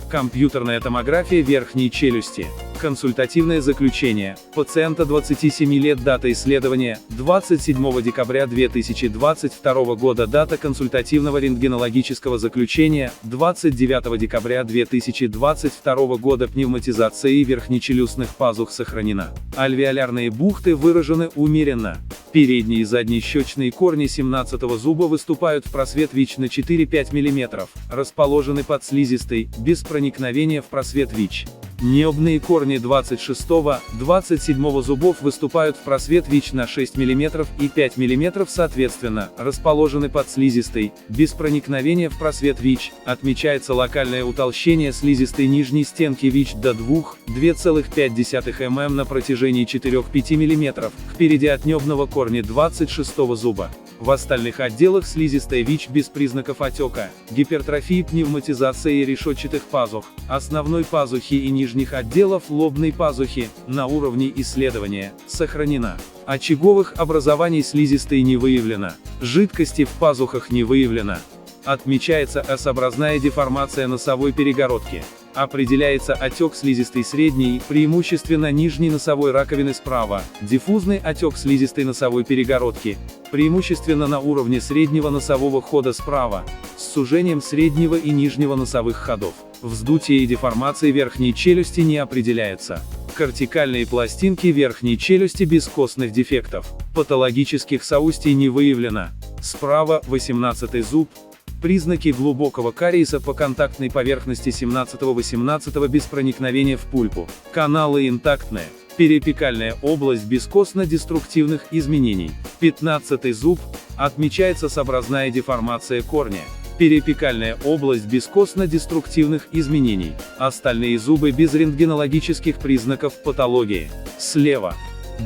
Компьютерная томография верхней челюсти. Консультативное заключение. Пациента 27 лет. Дата исследования. 27 декабря 2022 года. Дата консультативного рентгенологического заключения. 29 декабря 2022 года. Пневматизация верхнечелюстных пазух сохранена. Альвеолярные бухты выражены умеренно. Передние и заднещечные корни 17-го зуба выступают в просвет ВИЧ на 4-5 мм, расположены под слизистой, без проникновения в просвет ВИЧ. Небные корни 26-27 зубов выступают в просвет ВИЧ на 6 мм и 5 мм соответственно, расположены под слизистой, без проникновения в просвет ВИЧ. Отмечается локальное утолщение слизистой нижней стенки ВИЧ до 2,5 мм на протяжении 4-5 мм, впереди от небного корня 26-го зуба. В остальных отделах слизистая ВИЧ без признаков отека, гипертрофии, пневматизации решетчатых пазух, основной пазухи и нижних отделов лобной пазухи, на уровне исследования, сохранена. Очаговых образований слизистой не выявлено. Жидкости в пазухах не выявлено. Отмечается S-образная деформация носовой перегородки. Определяется отек слизистой средней, преимущественно нижней носовой раковины справа, диффузный отек слизистой носовой перегородки, преимущественно на уровне среднего носового хода справа, с сужением среднего и нижнего носовых ходов. Вздутие и деформации верхней челюсти не определяется. Кортикальные пластинки верхней челюсти без костных дефектов. Патологических соустий не выявлено. Справа, 18-й зуб. Признаки глубокого кариеса по контактной поверхности 17-18 без проникновения в пульпу. Каналы интактные. Периапикальная область без костно-деструктивных изменений. 15-й зуб. Отмечается S-образная деформация корня. Периапикальная область без костно-деструктивных изменений. Остальные зубы без рентгенологических признаков патологии. Слева.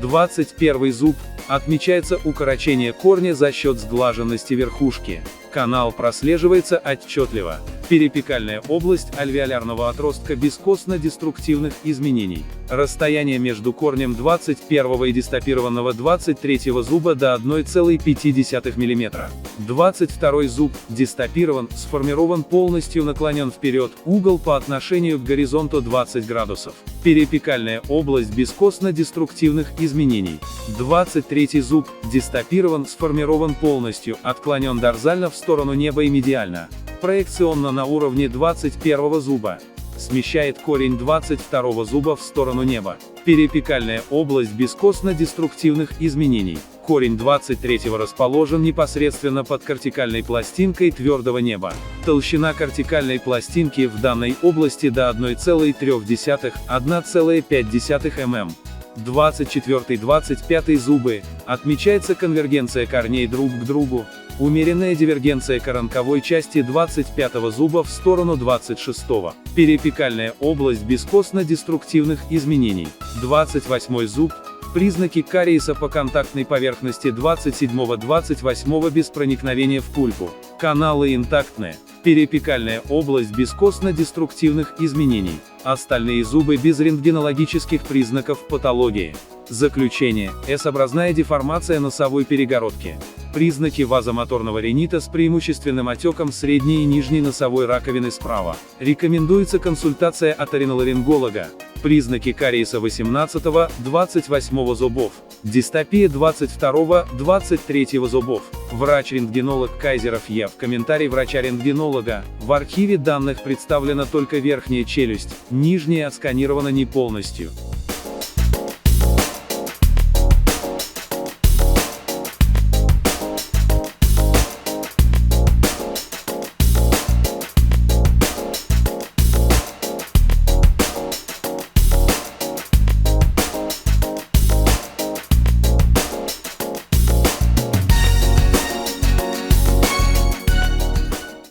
21-й зуб. Отмечается укорочение корня за счет сглаженности верхушки. Канал прослеживается отчетливо. Периапикальная область альвеолярного отростка без костно-деструктивных изменений. Расстояние между корнем 21 и дистопированного 23 зуба до 1,5 мм. 22 зуб, дистопирован, сформирован полностью, наклонен вперед, угол по отношению к горизонту 20 градусов. Периапикальная область без костно-деструктивных изменений. 23 зуб, дистопирован, сформирован полностью, отклонен дорзально в сторону неба и медиально. Проекционно на уровне 21 зуба. Смещает корень 22 зуба в сторону неба. Периапикальная область без костно-деструктивных изменений. Корень 23 расположен непосредственно под кортикальной пластинкой твердого неба. Толщина кортикальной пластинки в данной области до 1,3–1,5 мм. 24-25 зубы. Отмечается конвергенция корней друг к другу. Умеренная дивергенция коронковой части 25 зуба в сторону 26-го. Периапикальная область без костно-деструктивных изменений. 28 зуб. Признаки кариеса по контактной поверхности 27-28 без проникновения в пульпу. Каналы интактные. Периапикальная область без костно-деструктивных изменений. Остальные зубы без рентгенологических признаков патологии. Заключение. S-образная деформация носовой перегородки. Признаки вазомоторного ринита с преимущественным отеком средней и нижней носовой раковины справа. Рекомендуется консультация оториноларинголога. Признаки кариеса 18-28 зубов. Дистопия 22-23 зубов. Врач-рентгенолог Кайзеров Е. В комментарии врача-рентгенолога. В архиве данных представлена только верхняя челюсть, нижняя отсканирована не полностью.